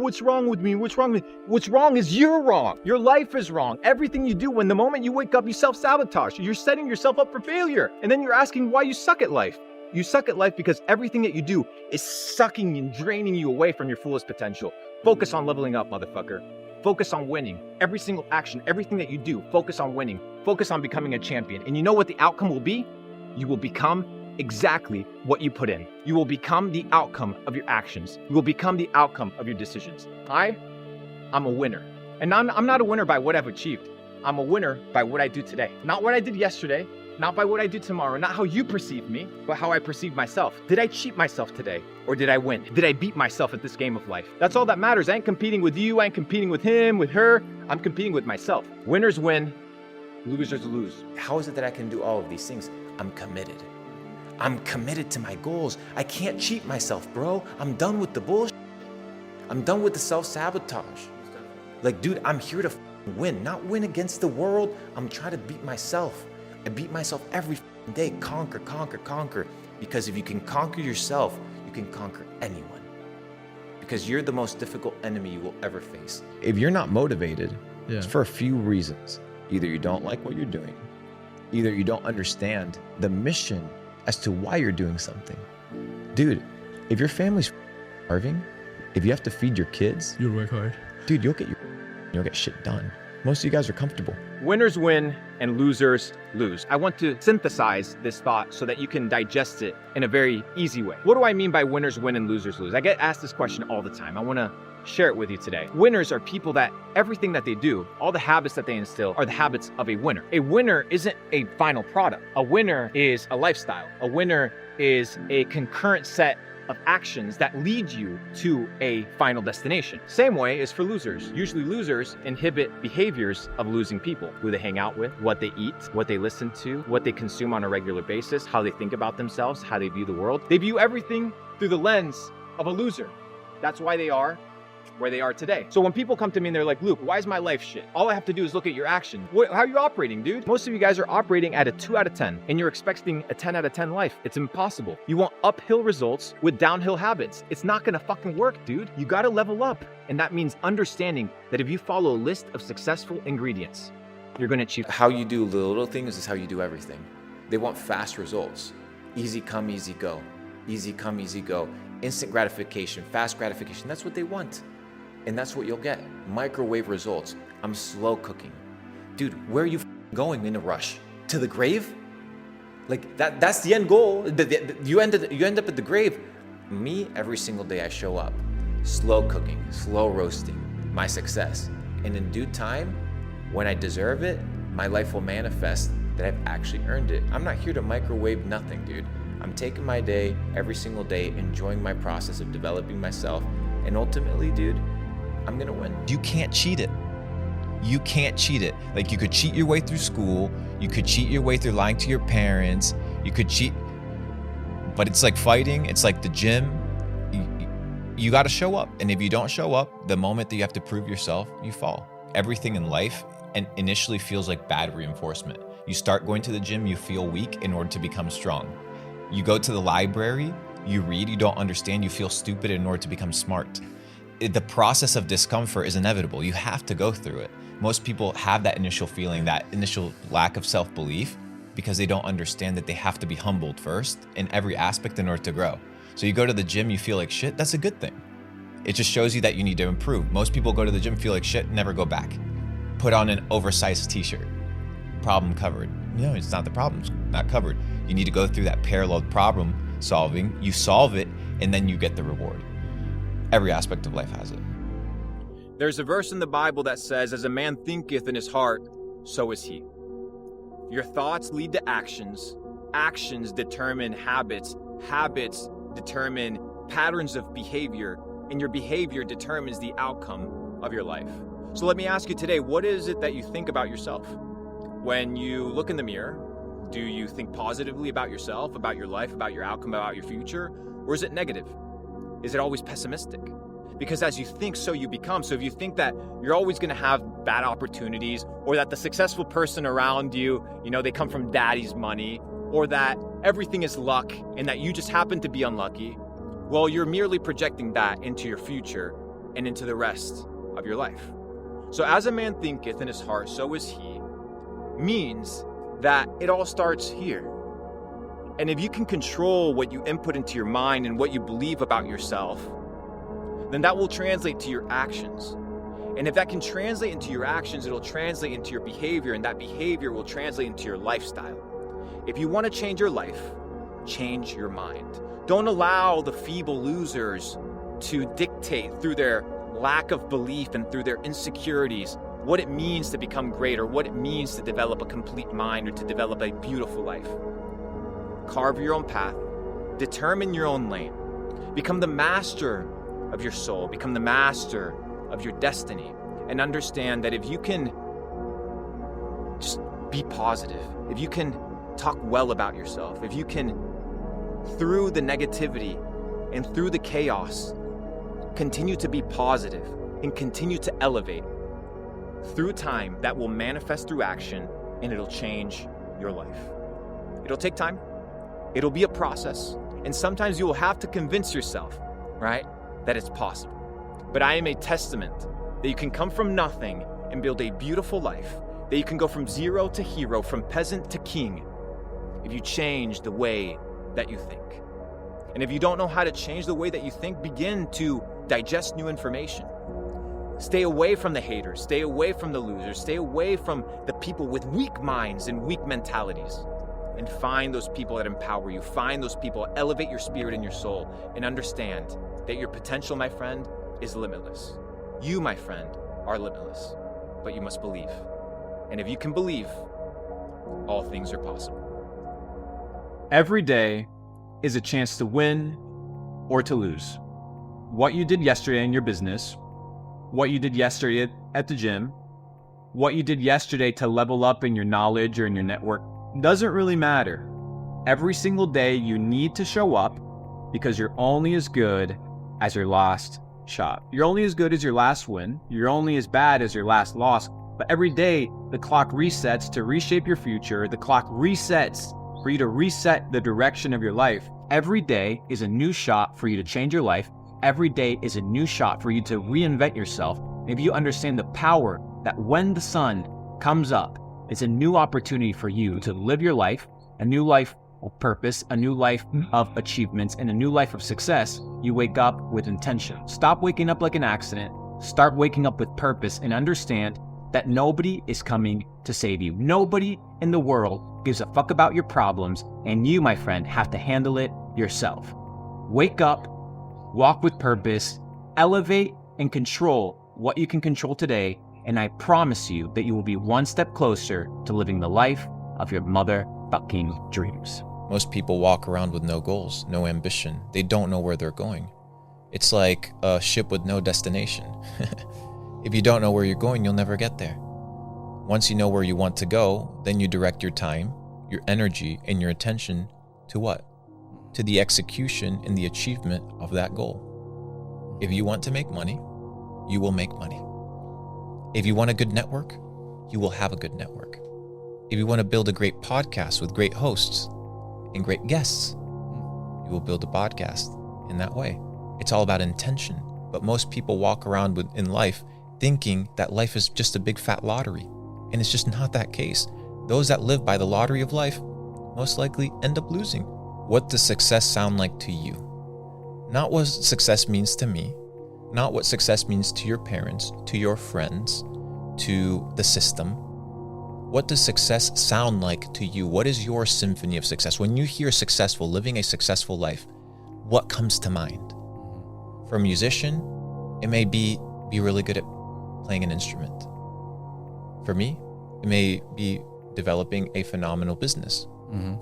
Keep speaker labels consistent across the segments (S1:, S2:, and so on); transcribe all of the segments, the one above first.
S1: What's wrong with me? What's wrong with me? What's wrong is you're wrong. Your life is wrong. Everything you do, when the moment you wake up, you self-sabotage. You're setting yourself up for failure. And then you're asking why you suck at life. You suck at life because everything that you do is sucking and draining you away from your fullest potential. Focus on leveling up, motherfucker. Focus on winning. Every single action, everything that you do, focus on winning. Focus on becoming a champion. And you know what the outcome will be? You will become exactly what you put in. You will become the outcome of your actions. You will become the outcome of your decisions. I'm a winner. And I'm not a winner by what I've achieved. I'm a winner by what I do today. Not what I did yesterday, not by what I do tomorrow, not how you perceive me, but how I perceive myself. Did I cheat myself today? Or did I win? Did I beat myself at this game of life? That's all that matters. I ain't competing with you. I ain't competing with him, with her. I'm competing with myself. Winners win, losers lose.
S2: How is it that I can do all of these things? I'm committed. I'm committed to my goals. I can't cheat myself, bro. I'm done with the bullshit. I'm done with the self-sabotage. Like, dude, I'm here to win, not win against the world. I'm trying to beat myself. I beat myself every day. Conquer, conquer, conquer. Because if you can conquer yourself, you can conquer anyone. Because you're the most difficult enemy you will ever face. If you're not motivated, it's for a few reasons. Either you don't like what you're doing, either you don't understand the mission as to why you're doing something. Dude, if your family's starving, if you have to feed your kids,
S3: you'll work hard.
S2: Dude, you'll get shit done. Most of you guys are comfortable.
S1: Winners win and losers lose. I want to synthesize this thought so that you can digest it in a very easy way. What do I mean by winners win and losers lose? I get asked this question all the time. I want to share it with you today. Winners are people that everything that they do, all the habits that they instill are the habits of a winner. A winner isn't a final product. A winner is a lifestyle. A winner is a concurrent set of actions that lead you to a final destination. Same way is for losers. Usually losers inhibit behaviors of losing people. Who they hang out with, what they eat, what they listen to, what they consume on a regular basis, how they think about themselves, how they view the world. They view everything through the lens of a loser. That's why they are where they are today. So when people come to me and they're like, Luke, why is my life shit? All I have to do is look at your action. How are you operating, dude? Most of you guys are operating at a 2 out of 10 and you're expecting a 10 out of 10 life. It's impossible. You want uphill results with downhill habits. It's not gonna fucking work, dude. You gotta level up. And that means understanding that if you follow a list of successful ingredients, you're gonna achieve.
S2: How you do the little things is how you do everything. They want fast results. Easy come, easy go. Easy come, easy go. Instant gratification, fast gratification. That's what they want. And that's what you'll get. Microwave results. I'm slow cooking. Dude, where are you going in a rush? To the grave? Like that's the end goal. You end up at the grave. Me, every single day I show up. Slow cooking, slow roasting, my success. And in due time, when I deserve it, my life will manifest that I've actually earned it. I'm not here to microwave nothing, dude. I'm taking my day, every single day, enjoying my process of developing myself. And ultimately, dude, I'm gonna win. You can't cheat it. You can't cheat it. Like, you could cheat your way through school. You could cheat your way through lying to your parents. You could cheat, but it's like fighting. It's like the gym. You got to show up. And if you don't show up, the moment that you have to prove yourself, you fall. Everything in life and initially feels like bad reinforcement. You start going to the gym, you feel weak in order to become strong. You go to the library, you read, you don't understand, you feel stupid in order to become smart. The process of discomfort is inevitable. You have to go through it. Most people have that initial feeling, that initial lack of self-belief, because they don't understand that they have to be humbled first in every aspect in order to grow. So you go to the gym, you feel like shit, that's a good thing. It just shows you that you need to improve. Most people go to the gym, feel like shit, never go back. Put on an oversized t-shirt. Problem covered. No, it's not the problem, it's not covered. You need to go through that parallel problem solving, you solve it, and then you get the reward. Every aspect of life has it.
S1: There's a verse in the Bible that says, as a man thinketh in his heart, so is he. Your thoughts lead to actions. Actions determine habits. Habits determine patterns of behavior. And your behavior determines the outcome of your life. So let me ask you today, what is it that you think about yourself? When you look in the mirror, do you think positively about yourself, about your life, about your outcome, about your future? Or is it negative? Is it always pessimistic? Because as you think, so you become. So if you think that you're always going to have bad opportunities, or that the successful person around you, they come from daddy's money, or that everything is luck and that you just happen to be unlucky, well, you're merely projecting that into your future and into the rest of your life. So as a man thinketh in his heart, so is he, means that it all starts here. And if you can control what you input into your mind and what you believe about yourself, then that will translate to your actions. And if that can translate into your actions, it'll translate into your behavior, and that behavior will translate into your lifestyle. If you want to change your life, change your mind. Don't allow the feeble losers to dictate through their lack of belief and through their insecurities what it means to become great, or what it means to develop a complete mind, or to develop a beautiful life. Carve your own path, determine your own lane, become the master of your soul, become the master of your destiny, and understand that if you can just be positive, if you can talk well about yourself, if you can, through the negativity and through the chaos, continue to be positive and continue to elevate, through time, that will manifest through action, and it'll change your life. It'll take time. It'll be a process. And sometimes you will have to convince yourself, right, that it's possible. But I am a testament that you can come from nothing and build a beautiful life, that you can go from zero to hero, from peasant to king, if you change the way that you think. And if you don't know how to change the way that you think, begin to digest new information. Stay away from the haters, stay away from the losers, stay away from the people with weak minds and weak mentalities. And find those people that empower you. Find those people that elevate your spirit and your soul. And understand that your potential, my friend, is limitless. You, my friend, are limitless. But you must believe. And if you can believe, all things are possible.
S3: Every day is a chance to win or to lose. What you did yesterday in your business, what you did yesterday at the gym, what you did yesterday to level up in your knowledge or in your network, doesn't really matter. Every single day you need to show up, because you're only as good as your last shot. You're only as good as your last win. You're only as bad as your last loss. But every day the clock resets to reshape your future. The clock resets for you to reset the direction of your life. Every day is a new shot for you to change your life. Every day is a new shot for you to reinvent yourself. If you understand the power that when the sun comes up, it's a new opportunity for you to live your life, a new life of purpose, a new life of achievements, and a new life of success. You wake up with intention. Stop waking up like an accident. Start waking up with purpose, and understand that nobody is coming to save you. Nobody in the world gives a fuck about your problems, and you, my friend, have to handle it yourself. Wake up, walk with purpose, elevate and control what you can control today, and I promise you that you will be one step closer to living the life of your motherfucking dreams.
S2: Most people walk around with no goals, no ambition. They don't know where they're going. It's like a ship with no destination. If you don't know where you're going, you'll never get there. Once you know where you want to go, then you direct your time, your energy, and your attention to what? To the execution and the achievement of that goal. If you want to make money, you will make money. If you want a good network, you will have a good network. If you want to build a great podcast with great hosts and great guests, you will build a podcast in that way. It's all about intention. But most people walk around in life thinking that life is just a big fat lottery. And it's just not that case. Those that live by the lottery of life most likely end up losing. What does success sound like to you? Not what success means to me. Not what success means to your parents, to your friends, to the system. What does success sound like to you? What is your symphony of success? When you hear successful, living a successful life, what comes to mind? For a musician, it may be really good at playing an instrument. For me, it may be developing a phenomenal business.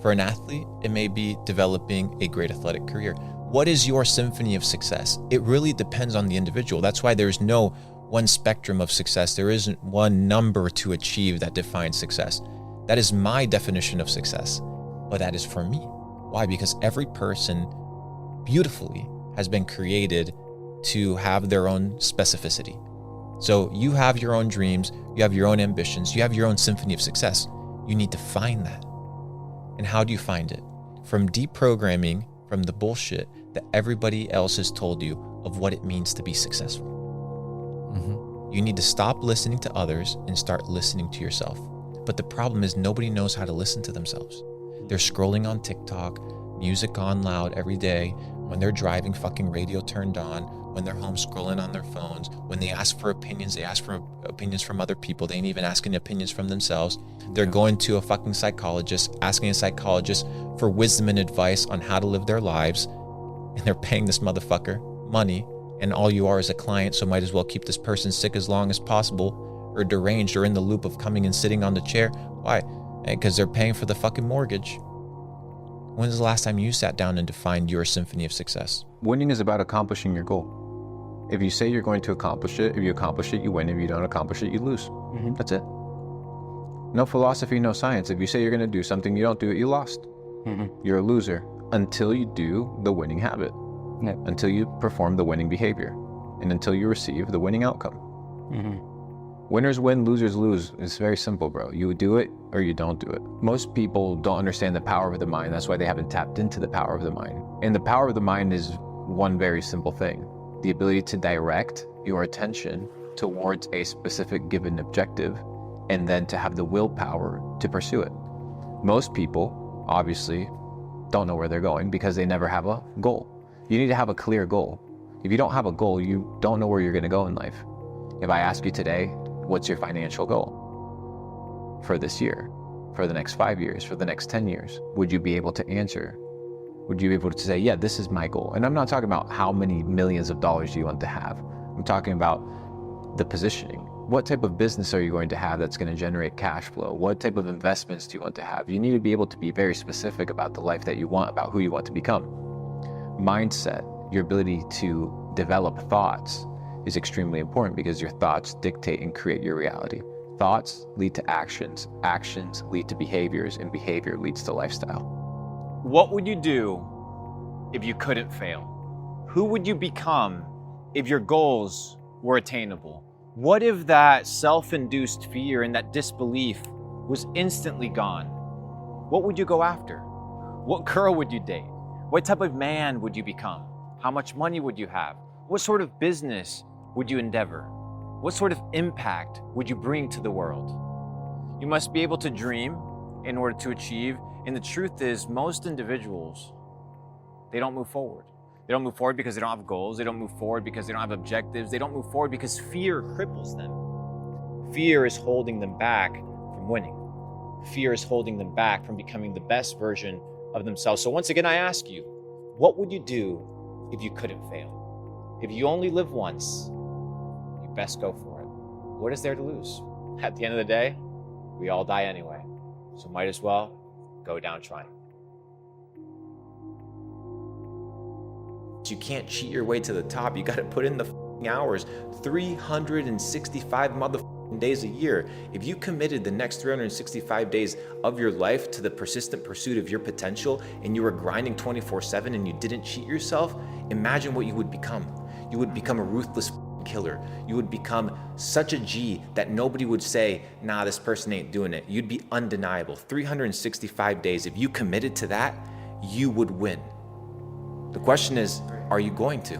S2: For an athlete, it may be developing a great athletic career. What is your symphony of success? It really depends on the individual. That's why there's no one spectrum of success. There isn't one number to achieve that defines success. That is my definition of success, but that is for me. Why? Because every person beautifully has been created to have their own specificity. So you have your own dreams, you have your own ambitions, you have your own symphony of success. You need to find that. And how do you find it? From deprogramming from the bullshit that everybody else has told you of what it means to be successful. You need to stop listening to others and start listening to yourself. But the problem is nobody knows how to listen to themselves. They're scrolling on TikTok, music on loud every day, when they're driving, fucking radio turned on, when they're home scrolling on their phones, when they ask for opinions, they ask for opinions from other people. They ain't even asking opinions from themselves. They're going to a fucking psychologist, asking a psychologist for wisdom and advice on how to live their lives. And they're paying this motherfucker money. And all you are is a client, so might as well keep this person sick as long as possible, or deranged, or in the loop of coming and sitting on the chair. Why? Because they're paying for the fucking mortgage. When's the last time you sat down and defined your symphony of success?
S4: Winning is about accomplishing your goal. If you say you're going to accomplish it, if you accomplish it, you win. If you don't accomplish it, you lose. That's it. No philosophy, no science. If you say you're going to do something, you don't do it, you lost. You're a loser until you do the winning habit. Until you perform the winning behavior, and until you receive the winning outcome. Winners win, losers lose. It's very simple, bro. You do it or you don't do it. Most people don't understand the power of the mind. That's why they haven't tapped into the power of the mind. And the power of the mind is one very simple thing: the ability to direct your attention towards a specific given objective, and then to have the willpower to pursue it. Most people, obviously, don't know where they're going because they never have a goal. You need to have a clear goal. If you don't have a goal, you don't know where you're going to go in life. If I ask you today, what's your financial goal for this year, for the next 5 years, for the next 10 years? Would you be able to answer? Would you be able to say, yeah, this is my goal? And I'm not talking about how many millions of dollars you want to have. I'm talking about the positioning. What type of business are you going to have that's going to generate cash flow? What type of investments do you want to have? You need to be able to be very specific about the life that you want, about who you want to become. Mindset, your ability to develop thoughts, is extremely important because your thoughts dictate and create your reality. Thoughts lead to actions, actions lead to behaviors, and behavior leads to lifestyle.
S1: What would you do if you couldn't fail? Who would you become if your goals were attainable? What if that self-induced fear and that disbelief was instantly gone? What would you go after? What girl would you date? What type of man would you become? How much money would you have? What sort of business would you endeavor? What sort of impact would you bring to the world? You must be able to dream in order to achieve. And the truth is, most individuals, they don't move forward. They don't move forward because they don't have goals. They don't move forward because they don't have objectives. They don't move forward because fear cripples them. Fear is holding them back from winning. Fear is holding them back from becoming the best version of themselves. So once again, I ask you, what would you do if you couldn't fail? If you only live once, you best go for it. What is there to lose? At the end of the day, we all die anyway. So might as well go down trying.
S2: You can't cheat your way to the top. You got to put in the hours, 365 days a year. If you committed the next 365 days of your life to the persistent pursuit of your potential, and you were grinding 24/7 and you didn't cheat yourself, imagine what you would become. You would become a ruthless killer. You would become such a G that nobody would say, nah, this person ain't doing it. You'd be undeniable. 365 days. If you committed to that, you would win. The question is, are you going to?